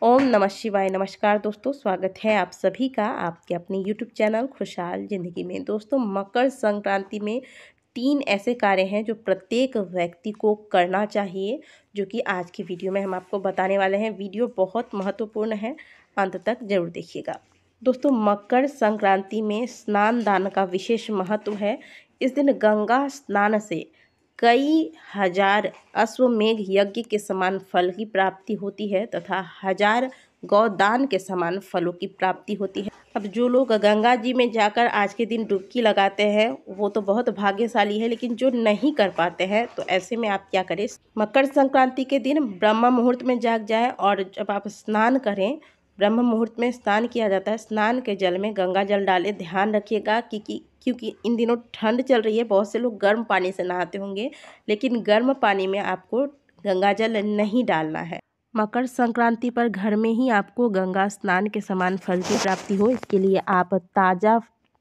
ओम नमः शिवाय। नमस्कार दोस्तों, स्वागत है आप सभी का आपके अपने यूट्यूब चैनल खुशहाल ज़िंदगी में। दोस्तों, मकर संक्रांति में 3 ऐसे कार्य हैं जो प्रत्येक व्यक्ति को करना चाहिए, जो कि आज की वीडियो में हम आपको बताने वाले हैं। वीडियो बहुत महत्वपूर्ण है, अंत तक जरूर देखिएगा। दोस्तों, मकर संक्रांति में स्नान दान का विशेष महत्व है। इस दिन गंगा स्नान से कई हजार अश्वमेघ यज्ञ के समान फल की प्राप्ति होती है तथा हजार गौदान के समान फलों की प्राप्ति होती है। अब जो लोग गंगा जी में जाकर आज के दिन डुबकी लगाते हैं वो तो बहुत भाग्यशाली है, लेकिन जो नहीं कर पाते हैं तो ऐसे में आप क्या करें, मकर संक्रांति के दिन ब्रह्म मुहूर्त में जाग जाए और जब आप स्नान करें, ब्रह्म मुहूर्त में स्नान किया जाता है, स्नान के जल में गंगा जल डालें। ध्यान रखिएगा क्योंकि इन दिनों ठंड चल रही है, बहुत से लोग गर्म पानी से नहाते होंगे, लेकिन गर्म पानी में आपको गंगा जल नहीं डालना है। मकर संक्रांति पर घर में ही आपको गंगा स्नान के समान फल की प्राप्ति हो, इसके लिए आप ताज़ा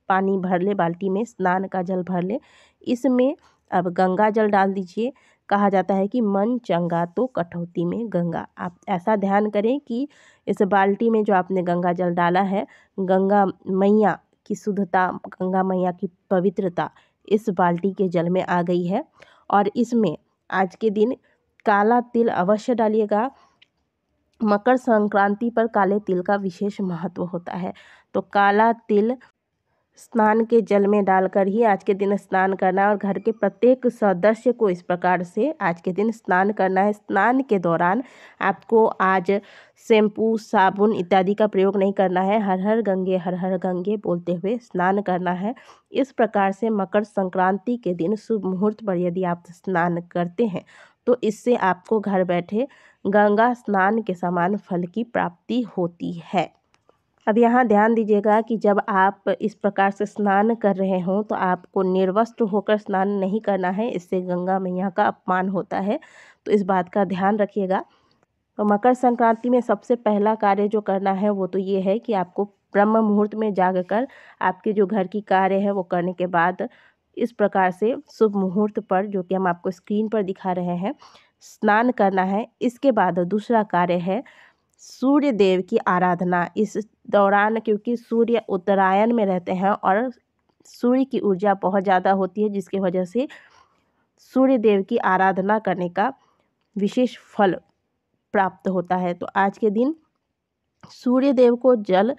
पानी भर ले, बाल्टी में स्नान का जल भर ले, इसमें अब गंगा जल डाल दीजिए। कहा जाता है कि मन चंगा तो कटौती में गंगा। आप ऐसा ध्यान करें कि इस बाल्टी में जो आपने गंगा जल डाला है, गंगा मैया की शुद्धता, गंगा मैया की पवित्रता इस बाल्टी के जल में आ गई है। और इसमें आज के दिन काला तिल अवश्य डालिएगा। मकर संक्रांति पर काले तिल का विशेष महत्व होता है, तो काला तिल स्नान के जल में डालकर ही आज के दिन स्नान करना है और घर के प्रत्येक सदस्य को इस प्रकार से आज के दिन स्नान करना है। स्नान के दौरान आपको आज शैम्पू, साबुन इत्यादि का प्रयोग नहीं करना है। हर हर गंगे बोलते हुए स्नान करना है। इस प्रकार से मकर संक्रांति के दिन शुभ मुहूर्त पर यदि आप स्नान करते हैं तो इससे आपको घर बैठे गंगा स्नान के समान फल की प्राप्ति होती है। अब यहाँ ध्यान दीजिएगा कि जब आप इस प्रकार से स्नान कर रहे हों तो आपको निर्वस्त्र होकर स्नान नहीं करना है, इससे गंगा मैया का अपमान होता है, तो इस बात का ध्यान रखिएगा। तो मकर संक्रांति में सबसे पहला कार्य जो करना है वो तो ये है कि आपको ब्रह्म मुहूर्त में जागकर आपके जो घर की कार्य है वो करने के बाद इस प्रकार से शुभ मुहूर्त पर, जो कि हम आपको स्क्रीन पर दिखा रहे हैं, स्नान करना है। इसके बाद दूसरा कार्य है सूर्य देव की आराधना। इस दौरान क्योंकि सूर्य उत्तरायण में रहते हैं और सूर्य की ऊर्जा बहुत ज़्यादा होती है, जिसकी वजह से सूर्य देव की आराधना करने का विशेष फल प्राप्त होता है। तो आज के दिन सूर्य देव को जल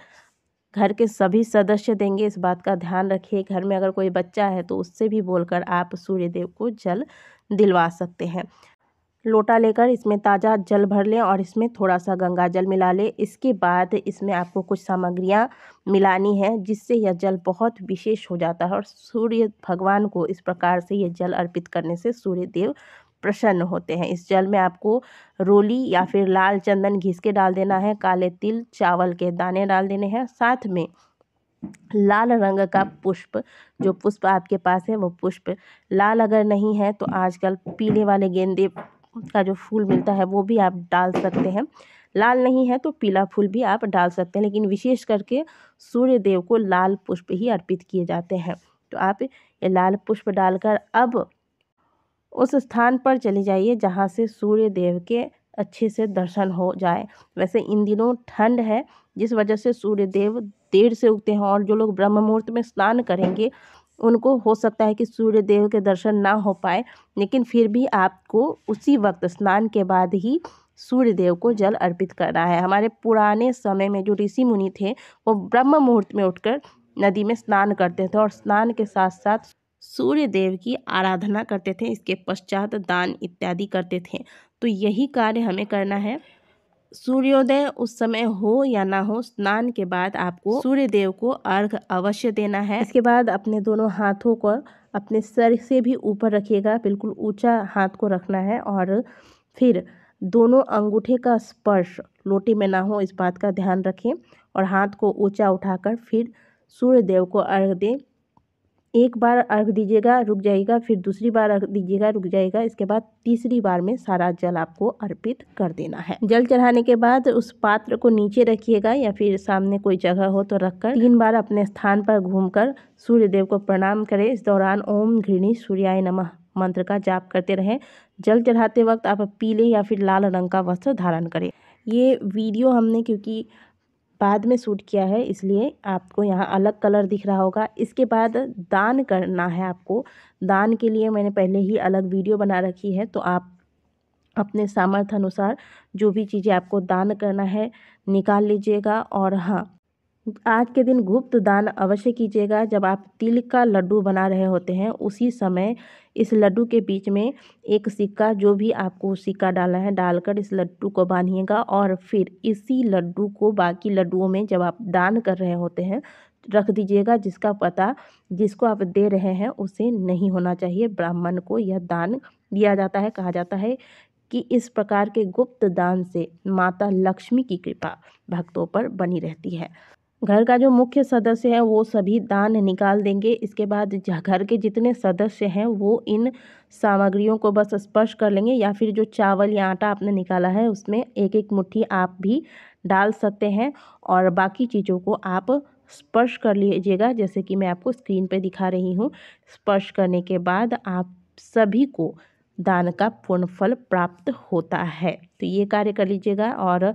घर के सभी सदस्य देंगे, इस बात का ध्यान रखिए। घर में अगर कोई बच्चा है तो उससे भी बोलकर आप सूर्य देव को जल दिलवा सकते हैं। लोटा लेकर इसमें ताज़ा जल भर लें और इसमें थोड़ा सा गंगा जल मिला लें। इसके बाद इसमें आपको कुछ सामग्रियां मिलानी है, जिससे यह जल बहुत विशेष हो जाता है और सूर्य भगवान को इस प्रकार से यह जल अर्पित करने से सूर्य देव प्रसन्न होते हैं। इस जल में आपको रोली या फिर लाल चंदन घिस के डाल देना है, काले तिल, चावल के दाने डाल देने हैं, साथ में लाल रंग का पुष्प, जो पुष्प आपके पास है वो पुष्प, लाल अगर नहीं है तो आजकल पीले वाले गेंदे का जो फूल मिलता है वो भी आप डाल सकते हैं। लाल नहीं है तो पीला फूल भी आप डाल सकते हैं, लेकिन विशेष करके सूर्य देव को लाल पुष्प ही अर्पित किए जाते हैं। तो आप ये लाल पुष्प डालकर अब उस स्थान पर चले जाइए जहाँ से सूर्य देव के अच्छे से दर्शन हो जाए। वैसे इन दिनों ठंड है, जिस वजह से सूर्य देव देर से उगते हैं और जो लोग ब्रह्म मुहूर्त में स्नान करेंगे उनको हो सकता है कि सूर्य देव के दर्शन ना हो पाए, लेकिन फिर भी आपको उसी वक्त स्नान के बाद ही सूर्य देव को जल अर्पित करना है। हमारे पुराने समय में जो ऋषि मुनि थे वो ब्रह्म मुहूर्त में उठकर नदी में स्नान करते थे और स्नान के साथ साथ सूर्य देव की आराधना करते थे। इसके पश्चात दान इत्यादि करते थे। तो यही कार्य हमें करना है। सूर्योदय उस समय हो या ना हो, स्नान के बाद आपको सूर्य देव को अर्घ अवश्य देना है। इसके बाद अपने दोनों हाथों को अपने सर से भी ऊपर रखिएगा, बिल्कुल ऊंचा हाथ को रखना है और फिर दोनों अंगूठे का स्पर्श लोटे में ना हो, इस बात का ध्यान रखें और हाथ को ऊंचा उठाकर फिर सूर्य देव को अर्घ दें। एक बार अर्घ दीजिएगा, रुक जाइएगा, फिर दूसरी बार अर्घ दीजिएगा, रुक जाइएगा, इसके बाद तीसरी बार में सारा जल आपको अर्पित कर देना है। जल चढ़ाने के बाद उस पात्र को नीचे रखिएगा या फिर सामने कोई जगह हो तो रखकर 3 बार अपने स्थान पर घूमकर सूर्य देव को प्रणाम करें। इस दौरान ओम घृणी सूर्याय नमः मंत्र का जाप करते रहें। जल चढ़ाते वक्त आप पीले या फिर लाल रंग का वस्त्र धारण करें। ये वीडियो हमने क्योंकि बाद में शूट किया है इसलिए आपको यहाँ अलग कलर दिख रहा होगा। इसके बाद दान करना है आपको। दान के लिए मैंने पहले ही अलग वीडियो बना रखी है, तो आप अपने सामर्थ्य अनुसार जो भी चीज़ें आपको दान करना है निकाल लीजिएगा। और हाँ, आज के दिन गुप्त दान अवश्य कीजिएगा। जब आप तिल का लड्डू बना रहे होते हैं उसी समय इस लड्डू के बीच में एक सिक्का, जो भी आपको सिक्का डालना है, डालकर इस लड्डू को बांधिएगा और फिर इसी लड्डू को बाकी लड्डुओं में जब आप दान कर रहे होते हैं रख दीजिएगा। जिसका पता जिसको आप दे रहे हैं उसे नहीं होना चाहिए। ब्राह्मण को यह दान दिया जाता है। कहा जाता है कि इस प्रकार के गुप्त दान से माता लक्ष्मी की कृपा भक्तों पर बनी रहती है। घर का जो मुख्य सदस्य है वो सभी दान निकाल देंगे। इसके बाद घर के जितने सदस्य हैं वो इन सामग्रियों को बस स्पर्श कर लेंगे, या फिर जो चावल या आटा आपने निकाला है उसमें एक एक मुट्ठी आप भी डाल सकते हैं और बाकी चीज़ों को आप स्पर्श कर लीजिएगा, जैसे कि मैं आपको स्क्रीन पे दिखा रही हूँ। स्पर्श करने के बाद आप सभी को दान का पूर्ण फल प्राप्त होता है। तो ये कार्य कर लीजिएगा। और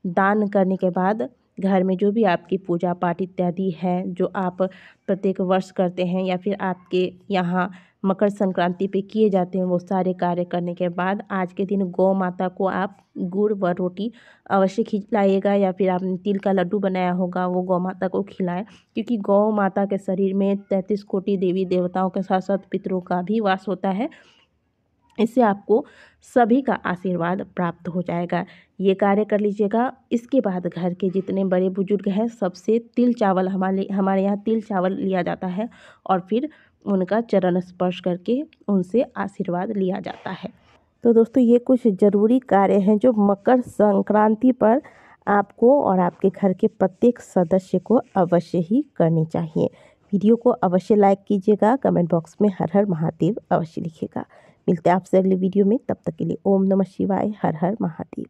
दान करने के बाद घर में जो भी आपकी पूजा पाठ इत्यादि है जो आप प्रत्येक वर्ष करते हैं या फिर आपके यहाँ मकर संक्रांति पे किए जाते हैं, वो सारे कार्य करने के बाद आज के दिन गौ माता को आप गुड़ व रोटी अवश्य खिलाइएगा, या फिर आपने तिल का लड्डू बनाया होगा वो गौ माता को खिलाएं। क्योंकि गौ माता के शरीर में 33 कोटि देवी देवताओं के साथ साथ पितरों का भी वास होता है। इससे आपको सभी का आशीर्वाद प्राप्त हो जाएगा। ये कार्य कर लीजिएगा। इसके बाद घर के जितने बड़े बुजुर्ग हैं सबसे तिल चावल हमारे यहाँ तिल चावल लिया जाता है और फिर उनका चरण स्पर्श करके उनसे आशीर्वाद लिया जाता है। तो दोस्तों, ये कुछ ज़रूरी कार्य हैं जो मकर संक्रांति पर आपको और आपके घर के प्रत्येक सदस्य को अवश्य ही करनी चाहिए। वीडियो को अवश्य लाइक कीजिएगा। कमेंट बॉक्स में हर हर महादेव अवश्य लिखिएगा। मिलते हैं आपसे अगले वीडियो में। तब तक के लिए ओम नमः शिवाय, हर हर महादेव।